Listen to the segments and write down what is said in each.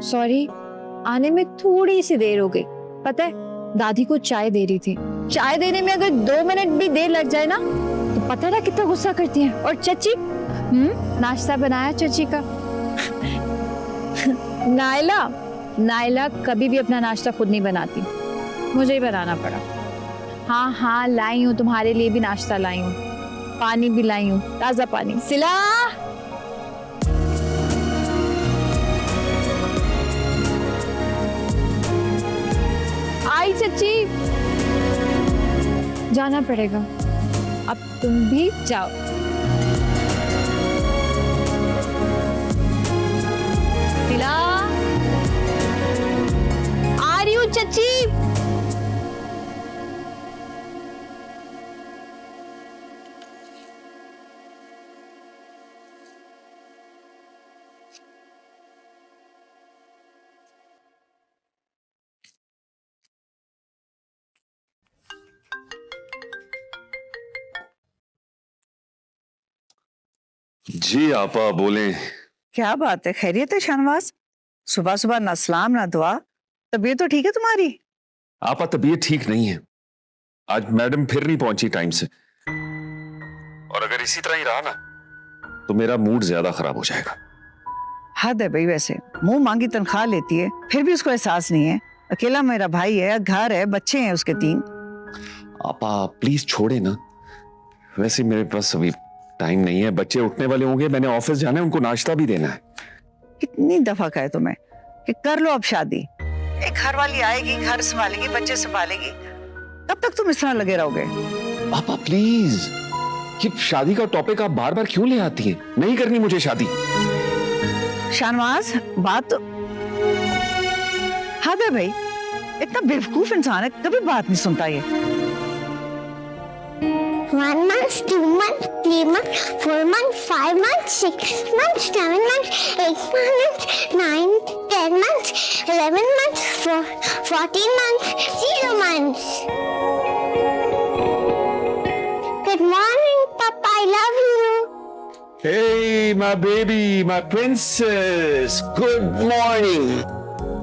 Sorry, आने में थोड़ी सी देर हो गई। पता है, दादी को चाय दे रही थी। चाय देने में अगर 2 मिनट भी देर लग जाए ना तो पता ना कितना गुस्सा करती है। और चची, नाश्ता बनाया चची का? नाइला कभी भी अपना नाश्ता खुद नहीं बनाती, मुझे ही बनाना पड़ा। हाँ हाँ, लाई हूँ तुम्हारे लिए भी नाश्ता, लाई हूँ, पानी भी लाई हूँ, ताजा पानी। सिला, आई चची। जाना पड़ेगा, अब तुम भी जाओ। सिला, आ रही हूँ चची। जी आपा बोलें। क्या बात है, खैरियत है शाहनवाज? सुबह सुबह ना सलाम ना दुआ। तबीयत तो ठीक है तुम्हारी? आपा तबीयत ठीक नहीं है, आज मैडम फिर नहीं पहुंची टाइम से, और अगर इसी तरह ही रहा ना तो मेरा मूड ज्यादा खराब हो जाएगा। हद है भाई, वैसे मुंह मांगी तनख्वाह लेती है, फिर भी उसको एहसास नहीं है। अकेला मेरा भाई है, घर है, बच्चे हैं उसके 3। आपा प्लीज छोड़े ना, वैसे मेरे पास अभी टाइम नहीं है, बच्चे उठने वाले होंगे, मैंने ऑफिस जाना है, उनको नाश्ता भी देना है। कितनी दफा कहे तुम्हें कि कर लो अब शादी, एक घर वाली आएगी, घर संभालेगी, बच्चे संभालेगी, तब तक तुम इस तरह लगे रहोगे। पापा प्लीज, ये शादी का टॉपिक आप बार बार क्यों ले आती हैं? नहीं करनी मुझे शादी। शाहनवाज, बात तो हद है भाई, इतना बेवकूफ इंसान है, कभी बात नहीं सुनता ये। 1 month, 2 months, 3 months, 4 months, 5 months, 6 months, 7 months, 8 months, 9, 10 months, 11 months, 14 months, 0 months. Good morning, Papa. I love you. Hey, my baby, my princess. Good morning.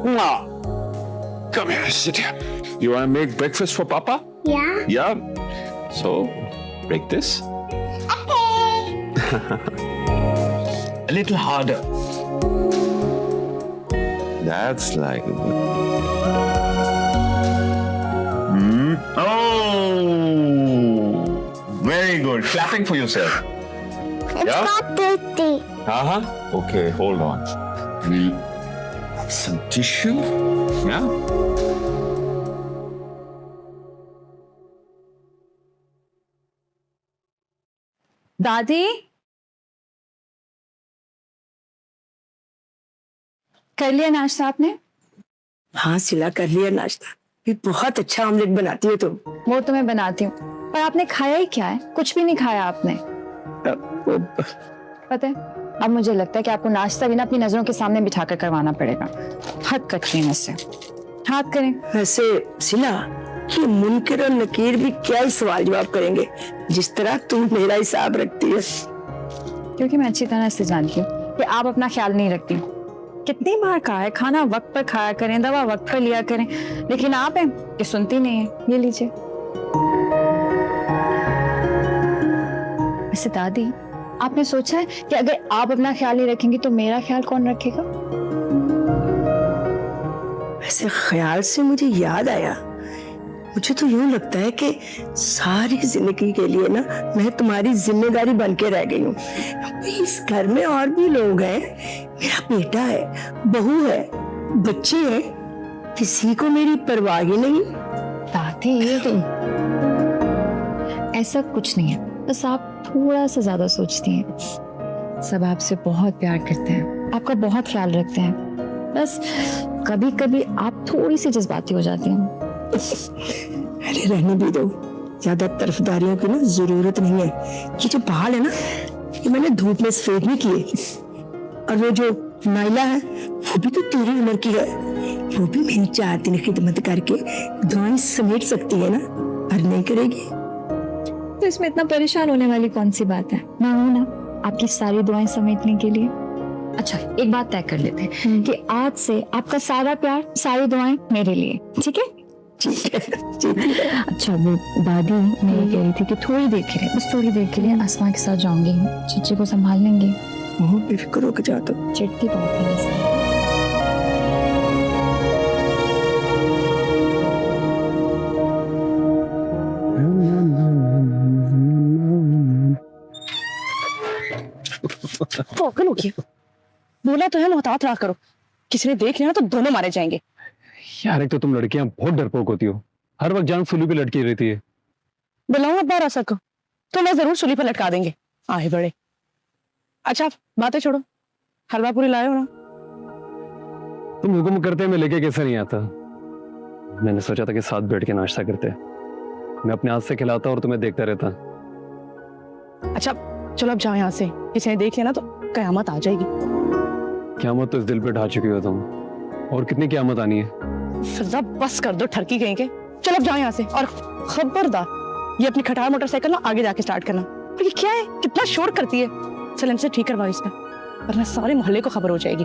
Mwah. Come here, sit here. You want to make breakfast for Papa? Yeah. Yeah. So, break this. Okay. A little harder. That's like a good. Oh, very good. Clapping for yourself. It's Yeah? got dirty. Okay, hold on. We'll have some tissue. Yeah. दादी, कर लिया नाश्ता आपने? हाँ सिला, कर लिया नाश्ता। ये बहुत अच्छा ऑमलेट बनाती है तुम। वो तो मैं बनाती हूँ, पर आपने खाया ही क्या है? कुछ भी नहीं खाया आपने। पता है, अब मुझे लगता है कि आपको नाश्ता भी ना अपनी नजरों के सामने बिठाकर करवाना पड़ेगा। हद करती हैं मुझसे, हाथ करें। वैसे सिला, ये मुनकिर और नकीर भी क्या ही सवाल जवाब करेंगे जिस तरह तुम मेरा हिसाब रखती है। क्योंकि मैं अच्छी तरह से जानती हूँ कि आप अपना ख्याल नहीं रखती। कितनी बार कहा है खाना वक्त पर खाया करें, दवा वक्त पर लिया करें, लेकिन आप हैं कि सुनती नहीं है। ये लीजिए। वैसे दादी, आपने सोचा है कि अगर आप अपना ख्याल नहीं रखेंगी तो मेरा ख्याल कौन रखेगा? वैसे ख्याल से मुझे याद आया, मुझे तो यूं लगता है कि सारी जिंदगी के लिए ना मैं तुम्हारी जिम्मेदारी बन के रह गई हूँ। इस घर में और भी लोग हैं, मेरा बेटा है, बहू है, बच्चे हैं, किसी को मेरी परवाह ही नहीं। दादी, ऐसा कुछ नहीं है, बस आप थोड़ा सा ज्यादा सोचती हैं। सब आपसे बहुत प्यार करते हैं, आपका बहुत ख्याल रखते हैं, बस कभी कभी आप थोड़ी सी जज्बाती हो जाती हैं। अरे रहने भी दो, ज्यादा तरफदारियों की ना जरूरत नहीं है। ये जो बाल है ना, ये मैंने धूप में सफेद नहीं किए, और वो जो नाइला है वो भी तो तेरी उम्र की है, वो भी मेरी 4 दिन खिदमत करके दुआएं समेट सकती है ना, और नहीं करेगी तो इसमें इतना परेशान होने वाली कौन सी बात है? मैं हूं ना आपकी सारी दुआएं समेटने के लिए। अच्छा एक बात तय कर लेते हैं कि आज से आपका सारा प्यार सारी दुआएं मेरे लिए, ठीक है? अच्छा वो दादी मैं ये कह रही थी कि थोड़ी देर के लिए, बस थोड़ी देर के लिए आसमां के साथ जाऊंगी, चच्ची को संभाल लेंगे। बेफिक्र होकर जा तो। चिढ़ती बहुत है वैसे। पागल हो गया। बोला तो है मोहतात रहा करो, किसी ने देख लिया ना तो दोनों मारे जाएंगे। यार एक तो तुम लड़कियां बहुत डरपोक होती हो, हर वक्त जान सुली पे लटकी रहती है। बुलाऊं अब्बा रसा को तो मैं जरूर सुली पर लटका देंगे, आए बड़े। अच्छा बातें छोड़ो, हलवा पूरी लाए हो ना? तुम हुक्म करते मैं लेके कैसे नहीं आता। मैंने सोचा था कि साथ बैठ के नाश्ता करते, मैं अपने हाथ से खिलाता और तुम्हें देखता रहता। अच्छा चलो अब जाओ यहाँ से, किसी ने देख लिया ना तो कयामत आ जाएगी। क़यामत तो इस दिल पे ढा चुकी हो तुम, और कितनी क़यामत आनी है। फिजा बस कर दो ठरकी कहीं के। चलो अब जाओ यहाँ से, और खबरदार ये अपनी खटार मोटरसाइकिल ना आगे जाके स्टार्ट करना। ये क्या है, कितना शोर करती है। चल इनसे ठीक करवाओ इसका, वरना सारे मोहल्ले को खबर हो जाएगी।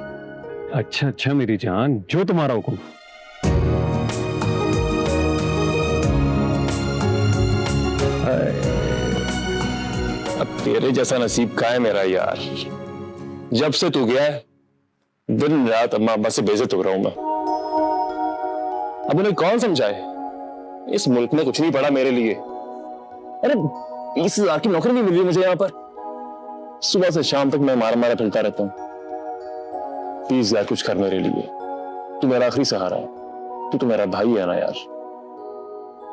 अच्छा अच्छा मेरी जान, जो तुम्हारा हुक्म। अब तेरे जैसा नसीब का है मेरा यार। जब से तू गया है दिन रात अम्मा अब्बा से बेइज्जत हो रहा हूं मैं। अब उन्हें कौन समझाए, इस मुल्क में कुछ नहीं पड़ा मेरे लिए। अरे 20,000 की नौकरी नहीं मिली मुझे यहाँ पर, सुबह से शाम तक मैं मारा मारा फिरता रहता हूँ। प्लीज यार कुछ कर मेरे लिए, तू मेरा आखिरी सहारा है, तू तो मेरा भाई है ना यार।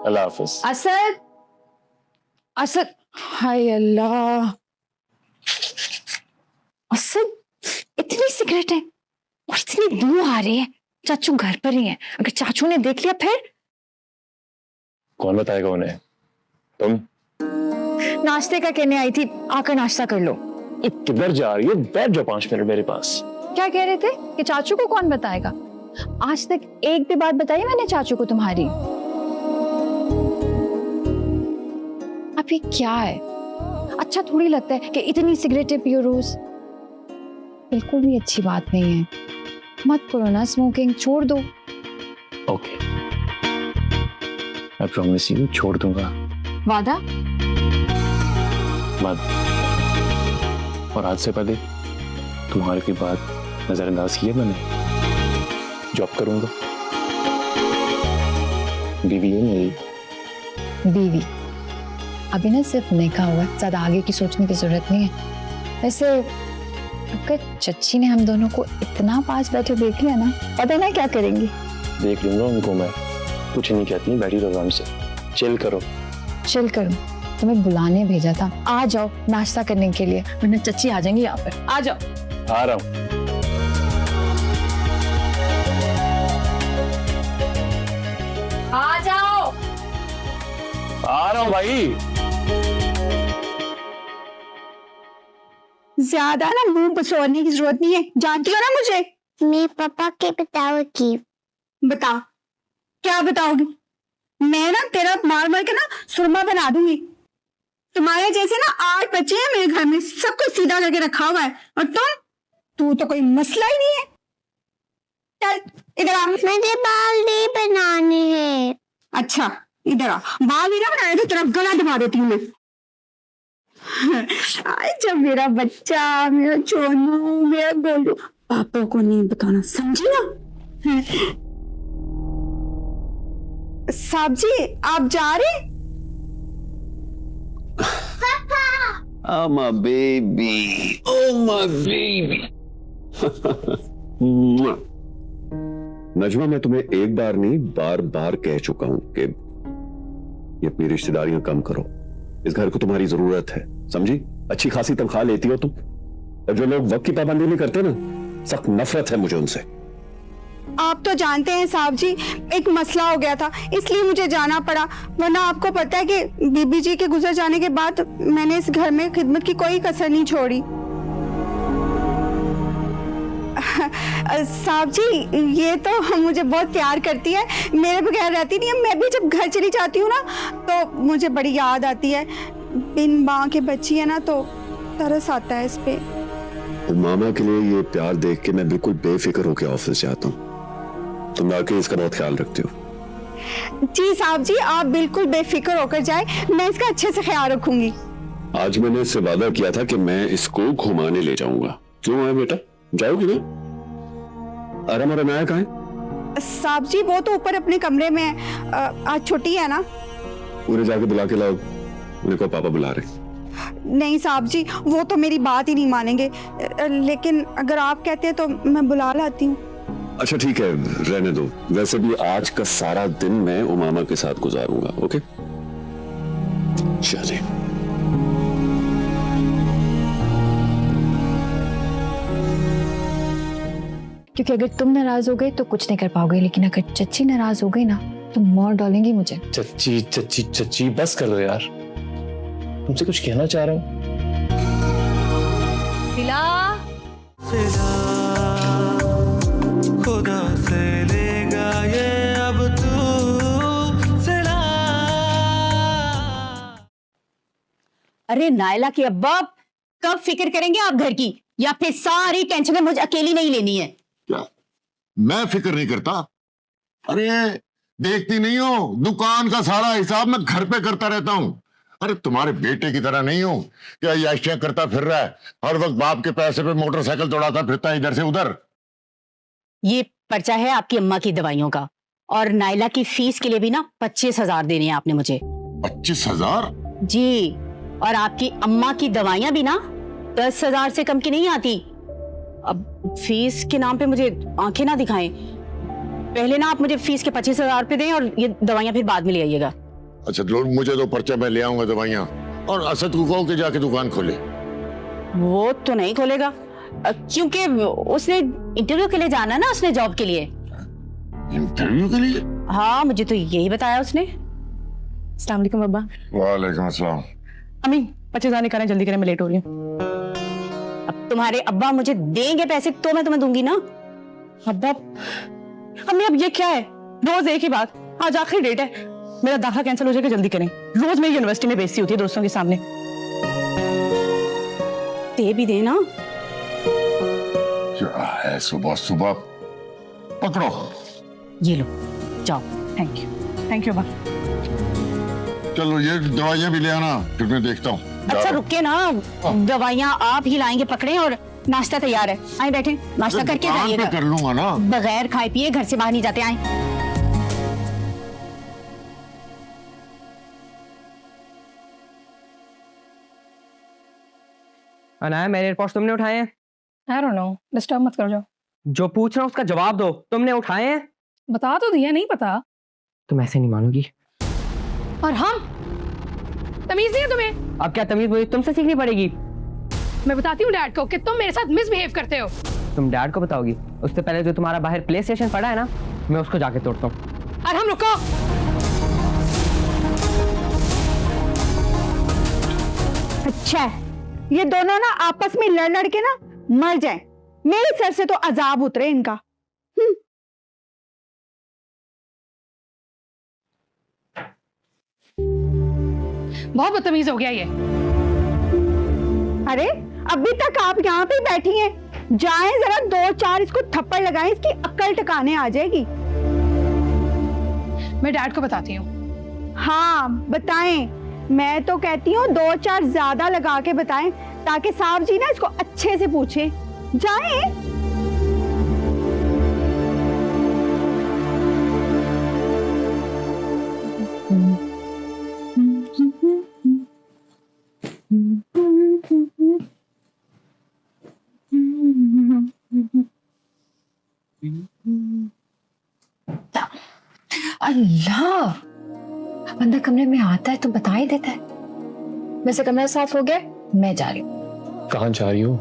अल्लाह हाफिज। असद, असद, हाय अल्लाह, असद इतनी सिगरेट है और इतनी बू आ रही है। चाचू घर पर ही है, अगर चाचू ने देख लिया फिर? कौन बताएगा उन्हें? तुम? नाश्ते का कहने आई थी, आकर नाश्ता कर लो। किधर जा रही है? बैठ जाओ 5 मिनट मेरे पास। क्या कह रहे थे कि चाचू को कौन बताएगा? आज तक एक भी बात बताई मैंने चाचू को तुम्हारी? अब ये क्या है? अच्छा थोड़ी लगता है कि इतनी सिगरेटें पियो रोज? बिल्कुल भी अच्छी बात नहीं है। मत करो ना स्मोकिंग, छोड़ दो। ओके, आई प्रॉमिस यू, छोड़ दूंगा। वादा? वादा। और आज से पहले तुम्हारे की बात नजरअंदाज की है मैंने। जॉब करूंगा, बीवी है मेरी। बीवी? अभी ना सिर्फ निकाह हुआ है, ज्यादा आगे की सोचने की जरूरत नहीं है। वैसे अगर चच्ची ने हम दोनों को इतना पास बैठे देख लिया ना, पता ना क्या करेंगी। देख लूंगा उनको मैं, कुछ नहीं कहती, बैठी रहो आराम से, चिल करो। चिल करो? तुम्हें बुलाने भेजा था, आ जाओ नाश्ता करने के लिए, वरना चच्ची आ जाएंगी यहाँ पर। आ जाओ। आ रहा हूँ। आ जाओ। आ रहा हूँ भाई। ज्यादा ना मुंह पसोरने की जरूरत नहीं है, जानती हो ना मुझे। मैं पापा के बताओगी। बता, क्या बताओगी? मैं ना तेरा मार मार के ना सुरमा बना दूंगी। तुम्हारे जैसे ना 8 बच्चे हैं मेरे घर में, सबको सीधा करके रखा हुआ है, और तू तो कोई मसला ही नहीं है। चल इधर आ। मुझे बाल नहीं बनाने हैं। अच्छा इधर आ, बाल नहीं ना बनाए तो तेरा गला दबा देती हूँ मैं। आए जब मेरा बच्चा, मेरा चोनू, मेरा गोलू, पापा को नहीं बताना, समझी ना? साहब जी आप जा रहे? Oh my baby, oh my baby. Najma मैं तुम्हें एक बार नहीं बार बार कह चुका हूं कि ये अपनी रिश्तेदारियां कम करो। इस घर को तुम्हारी जरूरत है, समझी? अच्छी खासी तनख्वाह लेती हो तुम, और जो लोग वक्त की पाबंदी नहीं करते ना, सख्त नफरत है मुझे उनसे। आप तो जानते हैं साहब जी, एक मसला हो गया था इसलिए मुझे जाना पड़ा, वरना आपको पता है कि बीबी जी के गुजर जाने के बाद मैंने इस घर में खिदमत की कोई कसर नहीं छोड़ी। साहब जी ये तो मुझे बहुत प्यार करती है, मेरे बगैर रहती नहीं है। मैं भी जब घर चली जाती हूँ ना तो मुझे बड़ी याद आती है। बिन माँ के बच्ची है ना तो तरस आता है इस पे। तो मामा के लिए ये प्यार देख के मैं बिल्कुल बेफिक्र होकर ऑफिस जाता हूँ। तुम आके इसका बहुत ख्याल रखते हो। जी साहब जी, आप बिल्कुल बेफिक्र होकर जाए, मैं इसका अच्छे से ख्याल रखूंगी। आज मैंने इससे वादा किया था कि मैं इसको घुमाने ले जाऊंगा। क्यों आए बेटा, जाओगी ना? आराम आराम आया कहाँ है? साहब जी वो तो ऊपर अपने कमरे में है, आज छुट्टी है ना। पूरे जाके बुला के लाओ, उन्हें को पापा बुला रहे। नहीं साहब जी, वो तो मेरी बात ही नहीं मानेंगे, लेकिन अगर आप कहते हैं तो मैं बुला लाती हूँ। अच्छा ठीक है, रहने दो। वैसे भी आज का सारा दिन मैं उमामा के साथ गुजारूंगा। ओके चलिए। क्योंकि अगर तुम नाराज हो गए तो कुछ नहीं कर पाओगे, लेकिन अगर चच्ची नाराज हो गई ना तो मार डालेंगी मुझे। चच्ची चच्ची चच्ची बस कर दो यार, तुमसे कुछ कहना चाह रहा हूँ। सिला खुदा से लेगा ये अब तू सिला। अरे नायला के अब्बा, कब फिक्र करेंगे आप घर की, या फिर सारी टेंशन मुझे अकेली नहीं लेनी है? क्या मैं फिक्र नहीं करता? अरे देखती नहीं हो, दुकान का सारा हिसाब मैं घर पे करता रहता हूँ। अरे तुम्हारे बेटे की तरह नहीं हूँ क्या याशियां करता फिर रहा है, हर वक्त बाप के पैसे पे मोटरसाइकिल दौड़ाता फिरता है इधर से उधर। ये पर्चा है आपकी अम्मा की दवाइयों का, और नायला की फीस के लिए भी ना 25,000 देने हैं आपने मुझे। 25,000? जी, और आपकी अम्मा की दवाइयां भी ना 10,000 से कम की नहीं आती। अब फीस के नाम पे मुझे आंखें ना दिखाएं, पहले ना आप मुझे फीस के 25,000 रुपए दें और ये दवाइयां फिर बाद में ले आइएगा। अच्छा मुझे तो पर्चा मैं ले आऊंगा दवाइयां, और असद को कहो कि जाके दुकान खोले। वो तो नहीं खोलेगा, क्योंकि उसने इंटरव्यू के लिए जाना ना, उसने जॉब के लिए। इंटरव्यू के लिए? हाँ, मुझे तो यही बताया उसने। अस्सलाम वालेकुम अब्बा। वालेकुम अस्सलाम। अम्मी 25,000 निकालें, जल्दी करें, मैं लेट हो रही हूँ। अब तुम्हारे अब्बा मुझे देंगे पैसे तो मैं तुम्हें दूंगी ना। अब्बा, अम्मी अब ये क्या है, रोज एक ही बात। आज आखिरी डेट है, मेरा दाखिला कैंसिल हो जाएगा, जल्दी करें। रोज मेरी यूनिवर्सिटी में बेइज्जती होती है दोस्तों के सामने। दे भी देना। क्या है सुबह सुबह, पकड़ो। ये लो, जाओ। थैंक यू अब्बा। चलो ये दवाइयां भी ले आना, फिर मैं देखता हूँ। अच्छा रुके ना, दवाइयां आप ही लाएंगे, पकड़े, और नाश्ता तैयार है, आए बैठे, नाश्ता करके जाइएगा। कर लूंगा ना, बगैर खाए पिए घर से बाहर नहीं जाते। आए। अनाया, मेरे एयरपोर्ट्स तुमने उठाए हैं? I don't know, डिस्टर्ब मत कर जाओ। जो पूछ रहा हूँ उसका जवाब दो, तुमने उठाए हैं? बता तो दिया, नहीं पता। तुम ऐसे नहीं मानोगी। और हम, तमीज नहीं है तुम्हें? अब क्या तमीज मुझे तुमसे सीखनी पड़ेगी? मैं बताती हूँ डैड को कि तुम मेरे साथ मिसबिहेव करते हो। तुम डैड को बताओगी? उससे पहले जो तुम्हारा बाहर प्ले स्टेशन पड़ा है ना, मैं उसको जाके तोड़ता हूँ। और हम, रुको। अच्छा है, ये दोनों ना आपस में लड़ लड़ के ना मर जाएं, मेरे सर से तो अजाब उतरे इनका। बहुत बदतमीज हो गया ये। अरे अभी तक आप यहाँ पे बैठी हैं, जाएं जरा 2-4 इसको थप्पड़ लगाएं, इसकी अक्ल ठिकाने आ जाएगी। मैं डैड को बताती हूँ। हाँ बताएं, मैं तो कहती हूँ 2-4 ज्यादा लगा के बताएं, ताकि साहब जी ना इसको अच्छे से पूछे। जाएं। अल्लाह, बंदा कमरे में आता है तो बता ही देता है। वैसे कमरा साफ हो गया, मैं जा रही हूँ। कहाँ जा रही हो?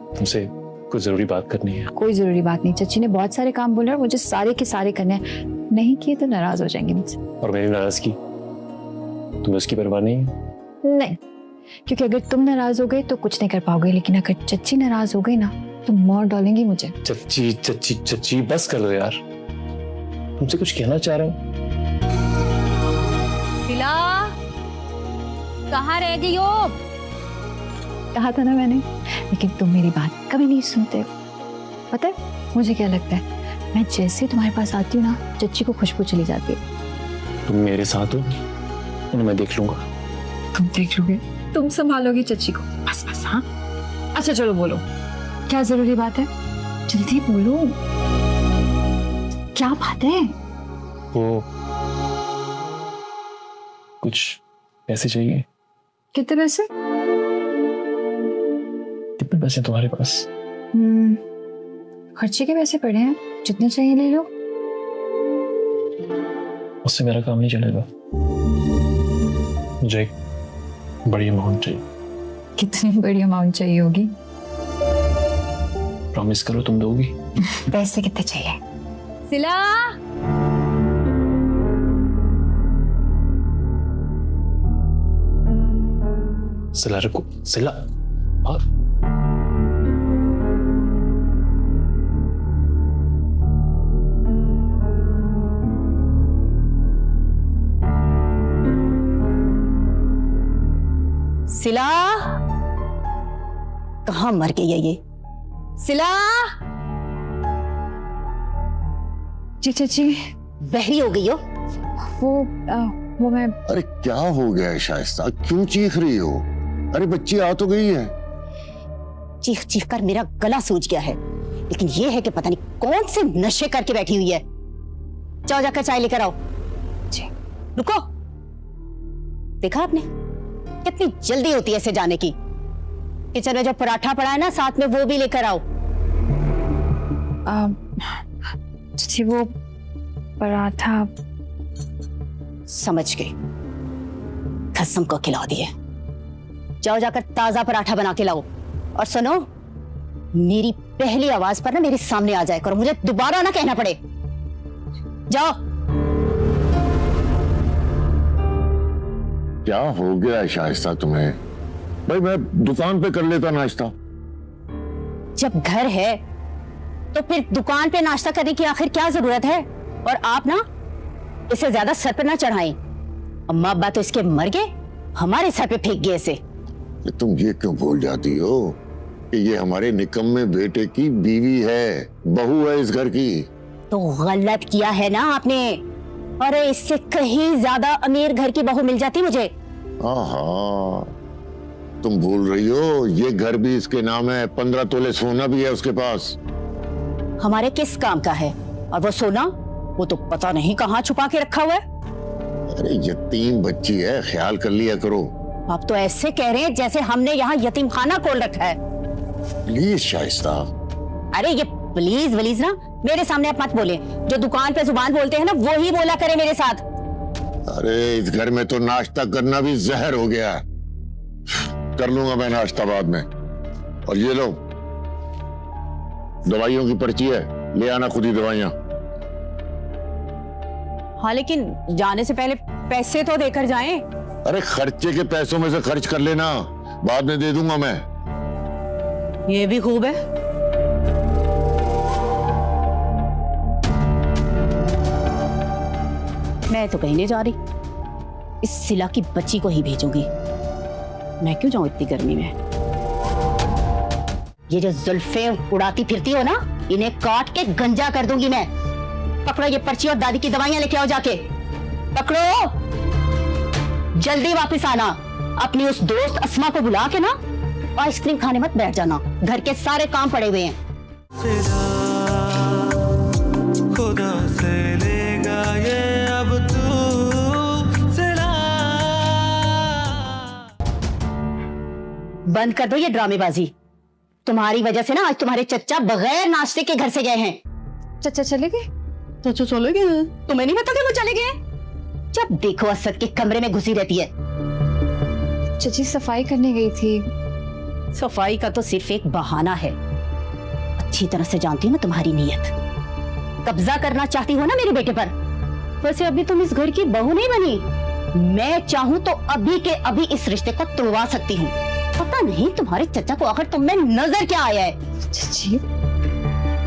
तुमसे कुछ जरूरी बात करनी है। कोई जरूरी बात नहीं, चची ने बहुत सारे काम बोले और मुझे सारे के सारे करने हैं, नहीं किए तो नाराज हो जाएंगे मुझसे। और मेरी नाराजगी तुम्हें उसकी परवाह नहीं है? नहीं, क्योंकि अगर तुम नाराज हो गए तो कुछ नहीं कर पाओगे, लेकिन अगर चच्ची नाराज हो गई ना तो मार डालेंगी मुझे। चच्ची चच्ची चच्ची बस कर दो यार, तुमसे कुछ कहना चाह रहा हूँ। सिला, कहाँ रह गई हो? कहा था ना मैंने, लेकिन तुम मेरी बात कभी नहीं सुनते। पता है मुझे क्या लगता है, मैं जैसे तुम्हारे पास आती हूँ ना, चच्ची को खुशबू चली जाती है। तुम मेरे साथ हो, इन्हें मैं देख लूंगा। तुम देख लोगे, तुम संभालोगी चच्ची को, बस बस। हाँ अच्छा चलो बोलो, क्या जरूरी बात है, जल्दी बोलो, क्या बात है? वो कुछ पैसे चाहिए। कितने पैसे? कितने पैसे तुम्हारे पास? खर्चे के पैसे पड़े हैं, जितने चाहिए ले लो। उससे मेरा काम नहीं चलेगा, मुझे एक बड़ी अमाउंट चाहिए। कितनी बड़ी अमाउंट चाहिए होगी? प्रॉमिस करो तुम दोगी। पैसे कितने चाहिए? सिला, सिला रखो, सिला। हाँ। सिला, कहाँ मर गई है ये? सिला, जी चाची। बहरी हो गई हो? वो मैं। अरे क्या हो गया है शाइस्ता, क्यों चीख रही हो? अरे बच्ची आ तो गई है। चीख चीख कर मेरा गला सूज गया है, लेकिन ये है कि पता नहीं कौन से नशे करके बैठी हुई है। जाओ जाकर चाय लेकर आओ। जी। रुको, देखा आपने कितनी जल्दी होती है इसे जाने की। किचन में जो पराठा पड़ा है ना, साथ में वो भी लेकर आओ। जी वो पराठा समझ गई, कसम को खिला दिए। जाओ जाकर ताजा पराठा बना के लाओ। और सुनो, मेरी पहली आवाज पर ना मेरे सामने आ जाए करो, मुझे दोबारा ना कहना पड़े। जाओ। क्या हो गया है शाइस्ता तुम्हें? भाई मैं दुकान पे कर लेता नाश्ता। जब घर है तो फिर दुकान पे नाश्ता करने की आखिर क्या जरूरत है? और आप ना इसे ज्यादा सर पर ना चढ़ाएं। अम्मा अब्बा तो इसके मर गए, हमारे सर पे फेंक गए इसे। तुम ये क्यों भूल जाती हो कि ये हमारे निकम्मे बेटे की बीवी है, बहू है इस घर की। तो गलत किया है ना आपने। अरे इससे कहीं ज्यादा अमीर घर की बहू मिल जाती मुझे। आहा, तुम भूल रही हो ये घर भी इसके नाम है, 15 तोले सोना भी है उसके पास। हमारे किस काम का है? और वो सोना, वो तो पता नहीं कहाँ छुपा के रखा हुआ है। अरे यतीम बच्ची है, ख्याल कर लिया करो। आप तो ऐसे कह रहे हैं जैसे हमने यहाँ यतीम खाना खोल रखा है। प्लीज शाइस्ता। अरे ये प्लीज वलीज ना मेरे सामने आप मत बोले। जो दुकान पे जुबान बोलते हैं ना, वो ही बोला करे मेरे साथ। अरे इस घर में तो नाश्ता करना भी जहर हो गया। कर लूंगा मैं नाश्ता बाद में। और ये लो, दवाइयों की पर्ची है, ले आना खुद ही दवाइयां। हाँ लेकिन जाने से पहले पैसे तो देकर जाएं। अरे खर्चे के पैसों में से खर्च कर लेना, बाद में दे दूंगा मैं। ये भी खूब है। मैं तो कहीं नहीं जा रही, इस सिला की बच्ची को ही भेजूंगी। मैं क्यों जाऊं इतनी गर्मी में? ये जो जुल्फे उड़ाती फिरती हो ना, इन्हें काट के गंजा कर दूंगी मैं। पकड़ो ये पर्ची और दादी की दवाइयां लेके आओ जाके। पकड़ो, जल्दी वापस आना। अपनी उस दोस्त अस्मा को बुला के ना आइसक्रीम खाने मत बैठ जाना, घर के सारे काम पड़े हुए हैं। खुदा से लेगा ये अब तू सिला। बंद कर दो ये ड्रामेबाजी। तुम्हारी वजह से ना आज तुम्हारे चच्चा बगैर नाश्ते के घर से गए हैं। चच्चा चले गए? चच्चा चले गए? तुम्हें नहीं पता कि वो चले गए? जब देखो असद के कमरे में घुसी रहती है। चची सफाई करने गई थी। सफाई का तो सिर्फ एक बहाना है। अच्छी तरह से जानती हूँ मैं तुम्हारी नीयत। कब्जा करना चाहती हो ना मेरे बेटे पर। वैसे अभी तुम इस घर की बहू नहीं बनी। मैं चाहूँ तो अभी के अभी इस रिश्ते को तोड़वा सकती हूँ। पता नहीं तुम्हारे चचा को आखिर तुम में नजर क्या आया है। चची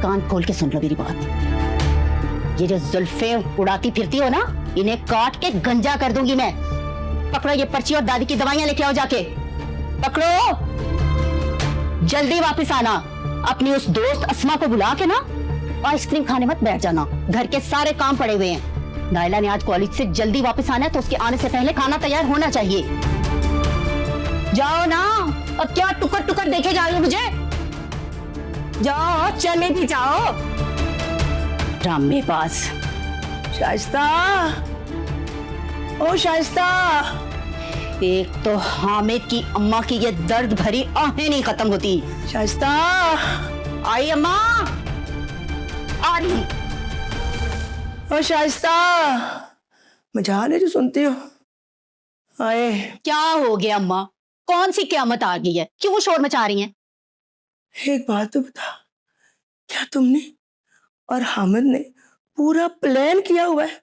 कान खोल के सुन लो मेरी बात। ये जो जुल्फे उड़ाती फिरती हो ना, इन्हें काट के गंजा कर दूंगी मैं। पकड़ो ये पर्ची और दादी की दवाइयां लेके आओ जाके। पकड़ो। जल्दी वापस आना। अपनी उस दोस्त अस्मा को बुला के ना आइसक्रीम खाने मत बैठ जाना, घर के सारे काम पड़े हुए हैं। नायला ने आज कॉलेज से जल्दी वापस आना है, तो उसके आने से पहले खाना तैयार होना चाहिए। जाओ ना, अब क्या टुकर टुकर देखे जा रही हो मुझे? जाओ, चले भी जाओ। ड्रामेबाज। शाइस्ता, ओ शाइस्ता। एक तो हामिद की अम्मा की ये दर्द भरी आहें नहीं खत्म होती। शाइस्ता, आई अम्मा, आ रही। ओ शाइस्ता, मजाल है जो सुनती हो। आए। क्या हो गया अम्मा? कौन सी क़यामत आ गई है? क्यों शोर मचा रही हैं? एक बात तो बता, क्या तुमने और हामिद ने पूरा प्लान किया हुआ है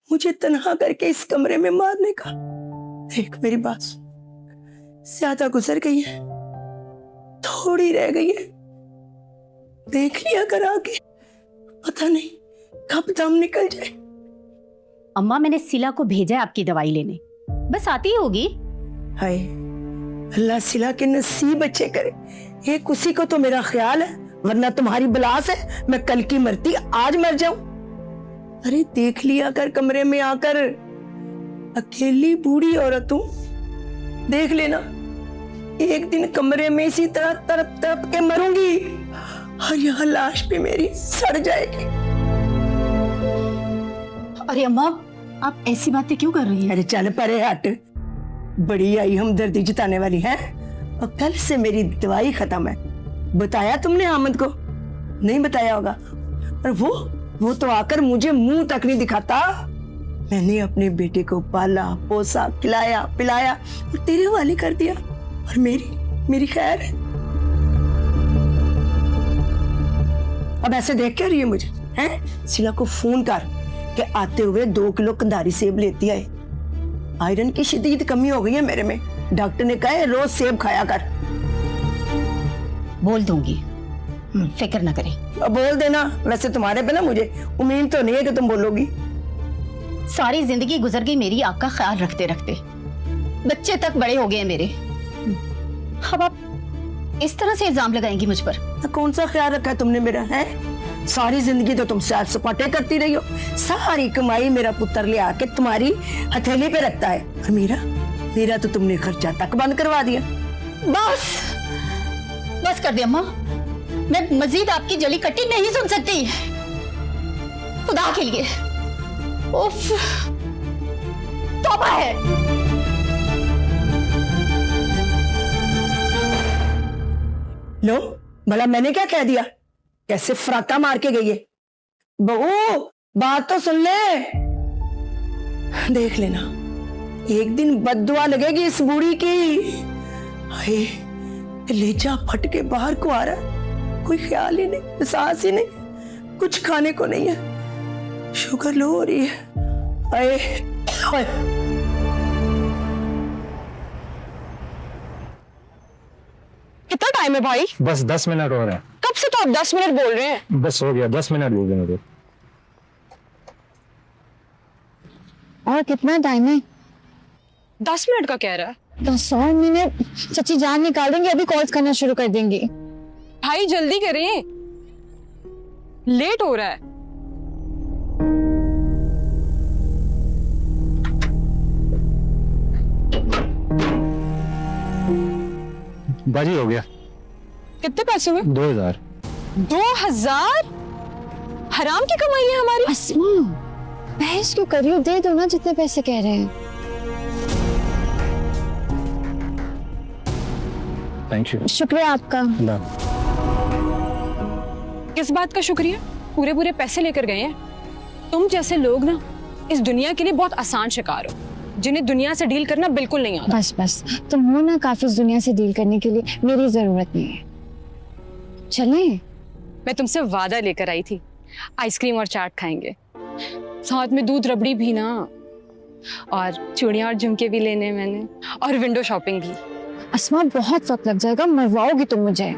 मुझे तन्हा करके इस कमरे में मारने का? देख मेरी बात सुन, ज्यादा गुजर गई है, थोड़ी रह गई है। देख लिया कर आगे, पता नहीं कब दम निकल जाए। अम्मा, मैंने सिला को भेजा है आपकी दवाई लेने, बस आती ही होगी। हाय अल्लाह सिला के नसीब अच्छे करे। एक उसी को तो मेरा ख्याल है, वरना तुम्हारी बला से मैं कल की मरती आज मर जाऊं। अरे देख लिया कर कमरे में आकर, अकेली बूढ़ी औरत हूं, देख लेना एक दिन कमरे में इसी तरह तड़प तड़प के मरूंगी और यह लाश भी मेरी सड़ जाएगी। अरे अम्मा, आप ऐसी बातें क्यों कर रही हैं? अरे चल परे हट, बड़ी आई हमदर्दी जताने वाली है। और कल से मेरी दवाई खत्म है। बताया तुमने हामिद को? नहीं बताया होगा। और वो तो आकर मुझे मुंह तक नहीं दिखाता। मैंने अपने बेटे को पाला पोसा खिलाया पिलाया और तेरे वाली कर दिया, और मेरी खैर है। अब ऐसे देख क्या रही है मुझे? हैं? सिला को फोन कर के आते हुए 2 किलो कंधारी सेब लेती आए। आयरन की शदीद कमी हो गई है मेरे में, डॉक्टर ने कहा है रोज सेब खाया कर। बोल दूंगी, फिक्र न करें। अब बोल देना। वैसे तुम्हारे पे ना मुझे उम्मीद तो नहीं है कि तुम बोलोगी। सारी जिंदगी गुजर गई मेरी आपका ख्याल रखते रखते, बच्चे तक बड़े हो गए हैं मेरे। अब आप इस तरह से इल्जाम लगाएंगी मुझ पर? कौन सा ख्याल रखा है तुमने मेरा? है सारी जिंदगी तो तुम सैर सपाटे करती रही हो। सारी कमाई मेरा पुत्र ले आके तुम्हारी हथेली पे रखता है, और मेरा तो तुमने खर्चा तक बंद करवा दिया। बस कर दे अम्मा, मैं मजीद आपकी जली कट्टी नहीं सुन सकती, खुदा के लिए। उफ, तौबा है। लो भला मैंने क्या कह दिया? कैसे फराटा मार के गई है। बहू बात तो सुन ले। देख लेना एक दिन बद्दुआ लगेगी इस बूढ़ी की। हाय लेजा फट के बाहर को आ रहा है, कोई ख्याल ही नहीं, एहसास ही नहीं, कुछ खाने को नहीं है, शुगर लो हो रही है। हाय कितना टाइम है भाई? बस 10 मिनट हो रहे हैं। कब से तो आप 10 मिनट बोल रहे हैं। बस हो गया, 10 मिनट हो गए मेरे। और कितना टाइम है? 10 मिनट का कह रहा है। 10 और मिनट चाची जान निकाल देंगे, अभी कॉल्स करना शुरू कर देंगे। भाई जल्दी करें, लेट हो रहा है। बाजी हो गया। कितने पैसे हुए? 2000। 2000? हराम की कमाई है हमारी। अस्मा बहस क्यों कर रही हो? दे दो ना जितने पैसे कह रहे हैं। Thank you. शुक्रिया आपका। किस बात का शुक्रिया? पूरे पूरे पैसे लेकर गए हैं। तुम जैसे लोग ना इस दुनिया के लिए बहुत आसान शिकार हो, जिन्हें दुनिया से डील करना बिल्कुल नहीं आता। बस तुम हो ना काफी इस दुनिया से डील करने के लिए, मेरी जरूरत नहीं है। चलें? मैं तुमसे वादा लेकर आई थी, आइसक्रीम और चाट खाएंगे, साथ में दूध रबड़ी भी ना, और चूड़ियां और झुमके भी लेने मैंने, और विंडो शॉपिंग भी। अस्मा बहुत वक्त लग जाएगा, मरवाओगी तुम मुझे।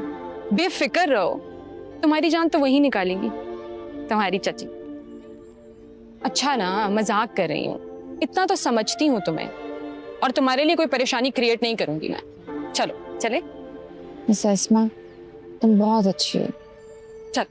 बेफिक्र रहो, तुम्हारी जान तो वही निकालेंगी तुम्हारी चाची। अच्छा ना, मजाक कर रही हूँ, इतना तो समझती हूँ तुम्हें, और तुम्हारे लिए कोई परेशानी क्रिएट नहीं करूंगी मैं। चलो चले। मिस अस्मा तुम बहुत अच्छी हो। चल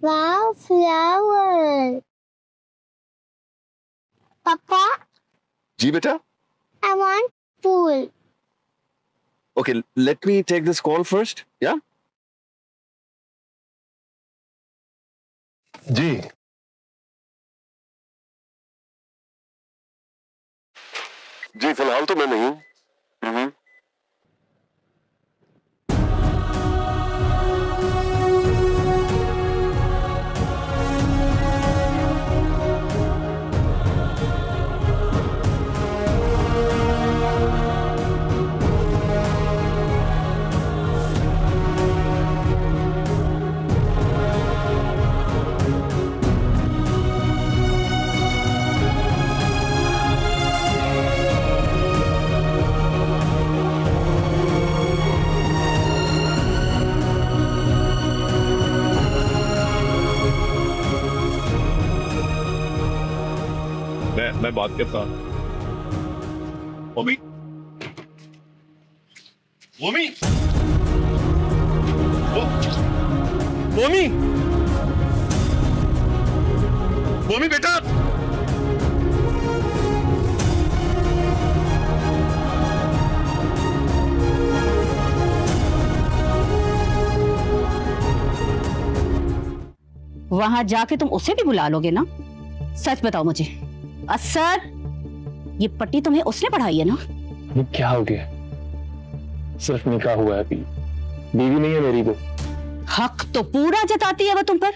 Wow, flower. Papa, जी बेटा. I want pool. Okay, let me take this call first. Yeah. जी जी फिलहाल तो मैं नहीं हूँ. मैं बात करता हूँ. मम्मी मम्मी मम्मी मम्मी बेटा. वहां जाके तुम उसे भी बुला लोगे ना? सच बताओ मुझे. असर, ये पट्टी तुम्हें उसने पढ़ाई है ना? ये क्या हो गया? सिर्फ निकाह हुआ है अभी, बीवी नहीं है मेरी वो. हक तो पूरा जताती है वो तुम पर.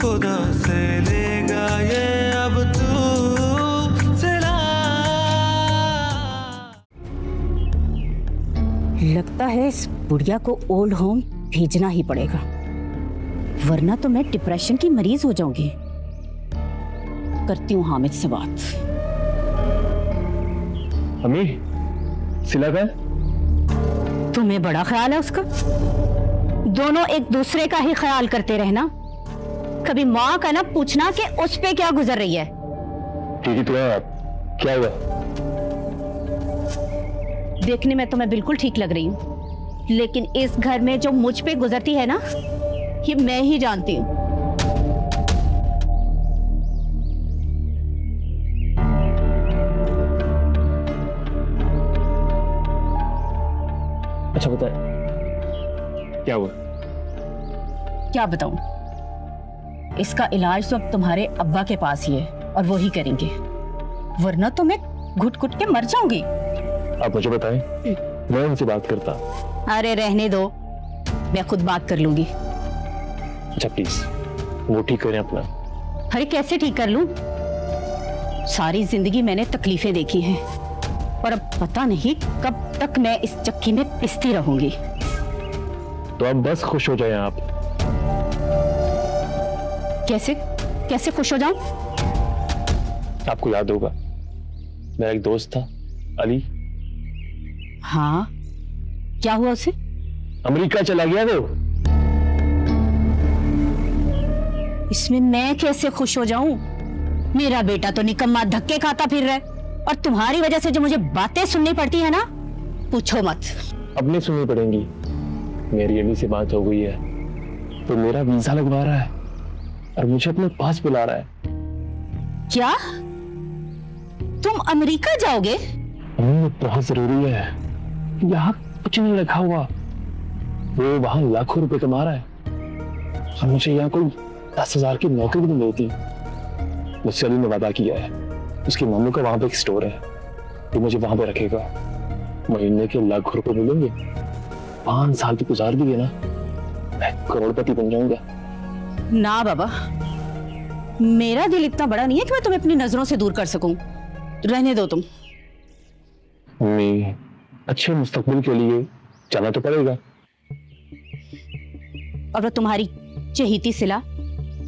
खुदा से लेगा ये अब तू सिला. लगता है इस बुढ़िया को ओल्ड होम भेजना ही पड़ेगा, वरना तो मैं डिप्रेशन की मरीज हो जाऊंगी. करती हूँ हामिद से बात. अम्मी, सिला का? तुम्हें बड़ा ख्याल है उसका? दोनों एक दूसरे का ही ख्याल करते रहना. कभी माँ का ना पूछना कि उस पे क्या गुजर रही है. ठीक है, तो क्या हुआ? देखने में तो मैं बिल्कुल ठीक लग रही हूँ, लेकिन इस घर में जो मुझ पे गुजरती है ना, ये मैं ही जानती हूँ. अच्छा बताए, क्या हुआ? क्या बताऊं? इसका इलाज तो अब तुम्हारे अब्बा के पास ही है और वो ही करेंगे, वरना तो मैं घुट घुट के मर जाऊंगी. आप मुझे बताएं, मैं उनसे बात करता. अरे रहने दो, मैं खुद बात कर लूंगी. अच्छा प्लीज, वो ठीक करें अपना. अरे कैसे ठीक कर लूं? सारी जिंदगी मैंने तकलीफें देखी हैं और अब पता नहीं कब तक मैं इस चक्की में पिसती रहूंगी. तो अब बस खुश हो जाएं आप. कैसे कैसे खुश हो जाऊं? आपको याद होगा, मेरा एक दोस्त था अली. हाँ, क्या हुआ उसे? अमेरिका चला गया वो. इसमें मैं कैसे खुश हो जाऊं? मेरा बेटा तो निकम्मा धक्के खाता फिर रहा है, और तुम्हारी वजह से जो मुझे बातें सुननी पड़ती है ना, पूछो मत. अब नहीं सुननी पड़ेंगी. मेरी अली से बात हो गई है, तो मेरा वीजा लगवा रहा है और मुझे अपने पास बुला रहा है. क्या तुम अमेरिका जाओगे? ये बहुत जरूरी है. यहाँ कुछ नहीं रखा हुआ. वो वहां लाखों रुपए कमा रहा है और मुझे यहाँ कोई 10,000 की नौकरी भी नहीं मिलती. मुझसे अली ने वादा किया है, उसकी मम्मी का वहां पे एक स्टोर है, तो मुझे वहां पे रखेगा. महीने के लाखों रुपए मिलेंगे. 5 साल भी गुजार दिए ना, मैं करोड़पति बन जाऊंगा. ना बाबा, मेरा दिल इतना बड़ा नहीं है कि मैं तुम्हें अपनी नजरों से दूर कर सकूं. रहने दो तुम. मम्मी, अच्छे मुस्तकबिल के लिए जाना तो पड़ेगा. और वो तुम्हारी चहेती सिला,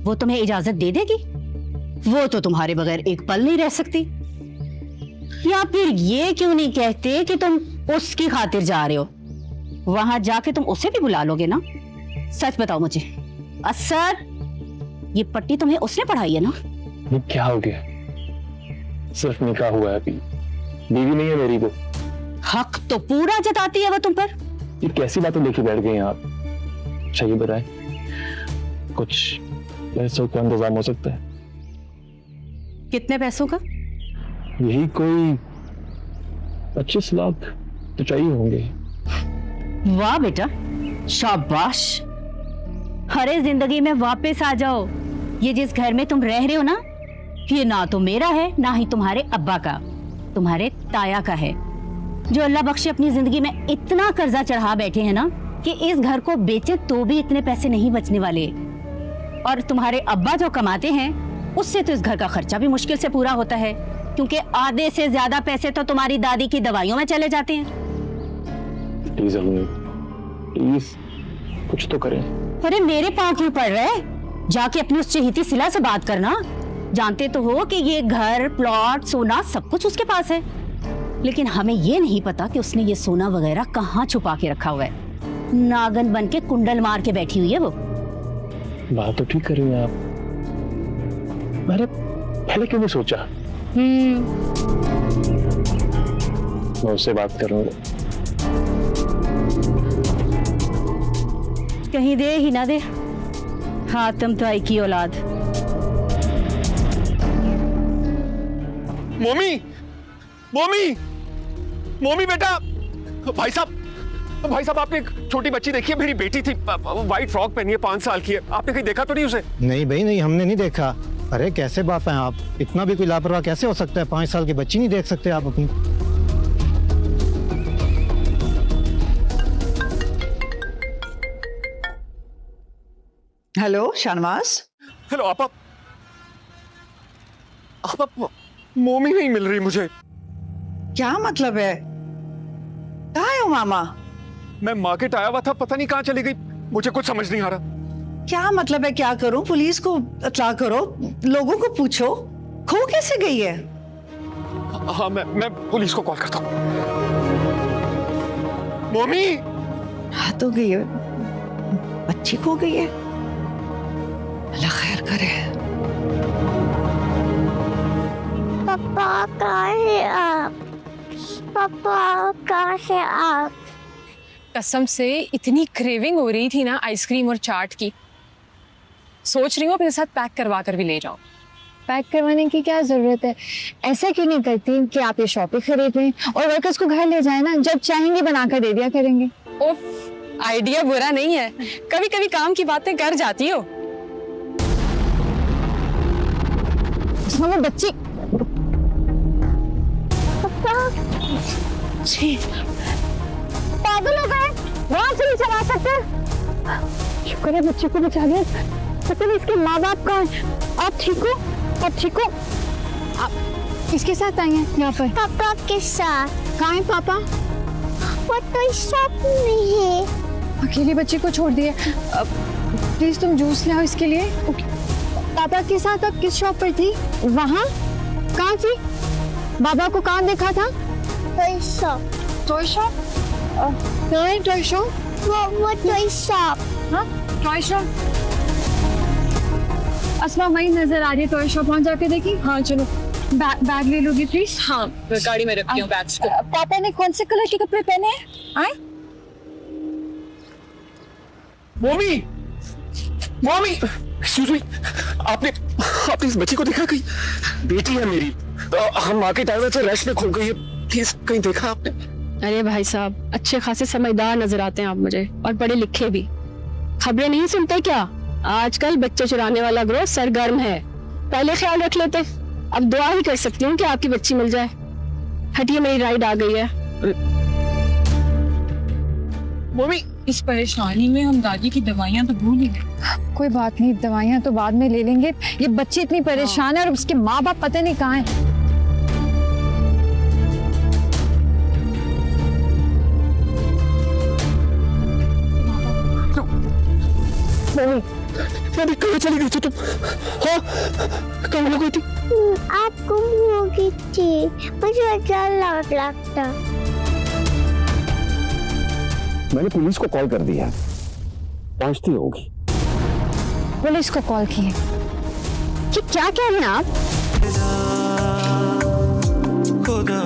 वो तुम्हें इजाजत दे देगी? वो तो तुम्हारे बगैर एक पल नहीं रह सकती. या फिर ये क्यों नहीं कहते कि तुम उसकी खातिर जा रहे हो? वहां जाके तुम उसे भी बुला लोगे ना? सच बताओ मुझे। असर, ये पट्टी तुम्हें उसने पढ़ाई है ना? ये क्या हो गया? सिर्फ निकाह हुआ है अभी, बीवी नहीं है मेरी को। हक तो पूरा जताती है वो तुम पर। ये कैसी बातें लेके बैठ गई हैं आप? अच्छा ये बताएं, कुछ पैसों का इंतजाम हो सकता है? कितने पैसों का? यही कोई 25 लाख तो चाहिए होंगे। वाह बेटा, शाबाश। अरे जिंदगी में वापस आ जाओ। ये जिस घर में तुम रह रहे हो ना, ये ना तो मेरा है ना ही तुम्हारे अब्बा का, तुम्हारे ताया का है, जो अल्लाह बख्शे अपनी जिंदगी में इतना कर्जा चढ़ा बैठे हैं ना कि इस घर को बेचे तो भी इतने पैसे नहीं बचने वाले। और तुम्हारे अब्बा जो कमाते हैं उससे तो इस घर का खर्चा भी मुश्किल से पूरा होता है, क्योंकि आधे से ज्यादा पैसे तो तुम्हारी दादी की दवाइयों में चले जाते हैं। प्लीज अम्मी, प्लीज कुछ तो करें। अरे मेरे पाँव क्यों पड़ रहे? जाके अपनी उस चहेती सिला से बात करना। जानते तो हो कि ये घर, प्लॉट, सोना सब कुछ उसके पास है, लेकिन हमें ये नहीं पता कि उसने ये सोना वगैरह कहाँ छुपा के रखा हुआ है। नागन बन के कुंडल मार के बैठी हुई है वो। बात तो ठीक कर रही हैं आप, मैंने पहले क्यों नहीं सोचा? मैं उससे बात करूंगा। कहीं दे ही ना दे हातम ताई की औलाद। मोमी, मोमी, मोमी बेटा। भाई साहब, आपने एक छोटी बच्ची देखी है? मेरी बेटी थी, व्हाइट फ्रॉक पहनी है, 5 साल की है। आपने कहीं देखा तो नहीं उसे? नहीं भाई नहीं, हमने नहीं देखा। अरे कैसे बाप हैं आप, इतना भी कोई लापरवाह कैसे हो सकता है? 5 साल की बच्ची नहीं देख सकते आप अपनी? हेलो शानवाज। हेलो आप मोमी नहीं मिल रही मुझे। क्या मतलब है? कहाँ है वो मामा? मैं मार्केट आया हुआ था, पता नहीं कहाँ चली गई, मुझे कुछ समझ नहीं आ रहा। क्या मतलब है? क्या करूं? पुलिस को इत्तला करो, लोगों को पूछो, खो कैसे गई है? हाँ मैं पुलिस को कॉल करता हूँ। मोमी हाँ तो गई है, बच्ची खो गई है। अल्लाह खैर करे। पापा कहाँ है आप? पापा कहाँ है आप? कसम से इतनी क्रेविंग हो रही थी ना आइसक्रीम और चाट की, सोच रही हूँ अपने साथ पैक करवा कर भी ले जाऊँ। पैक करवाने की क्या जरूरत है? ऐसा क्यों नहीं करती कि आप ये शॉप ही खरीद लें और वर्कर्स को घर ले जाए ना, जब चाहेंगे बनाकर दे दिया करेंगे। ओफ, आइडिया बुरा नहीं है, कभी कभी काम की बातें कर जाती हो। बच्ची पागल हो गए, वहां से नहीं चला सकते। शुक्र है बच्चे को बचा लिया। पता नहीं इसके माँ बाप कहाँ हैं? आप ठीक हो? आप ठीक हो? आप किसके साथ आई हैं यहाँ पर? पापा के साथ। कहाँ है पापा? वो तो शॉप में है। अकेले बच्चे को छोड़ दिए। प्लीज तुम जूस लाओ इसके लिए। पापा के साथ आप किस शॉप पर थी? वहाँ? कहाँ थी? बाबा को कहाँ देखा था? Toy shop. Toy shop? नहीं टॉय शॉप, वो टॉय शॉप। हाँ टॉय शॉप। अस्मा वही नजर आ रही है टॉय शॉप, वहाँ जाके देखी। हाँ चलो, बैग ले लोगी प्लीज? हाँ गाड़ी में रखती हूँ बैग्स को। पापा ने कौन से कलर के कपड़े पहने हैं? आए मोमी, मोमी, एक्सक्यूज मी, आपने इस बच्ची को देखा? कहीं बेटी है मेरी, हम मार्केट आए हुए थे, रश में खो गई है, प्लीज कहीं देखा आपने? अरे भाई साहब, अच्छे खासे समझदार नजर आते हैं आप मुझे, और पढ़े लिखे भी। खबरें नहीं सुनते क्या? आजकल बच्चे चुराने वाला ग्रोह सरगर्म है, पहले ख्याल रख लेते। अब दुआ ही कर सकती हूँ कि आपकी बच्ची मिल जाए। हटिए, मेरी राइड आ गई है। मम्मी, इस परेशानी में हम दादी की दवाइयाँ तो भूल ही गए। कोई बात नहीं, दवाइयाँ तो बाद में ले लेंगे। ये बच्ची इतनी परेशान है और उसके माँ बाप पता नहीं कहाँ हैं। मम्मी कहाँ चली गई थी तुम? हाँ, कहाँ हो गई थी? आप गुम हो गई थी, मुझे डर लगता। मैंने पुलिस को कॉल कर दिया, पहुंचती होगी। पुलिस को कॉल किए कि क्या कह रहे हैं आप? खुदा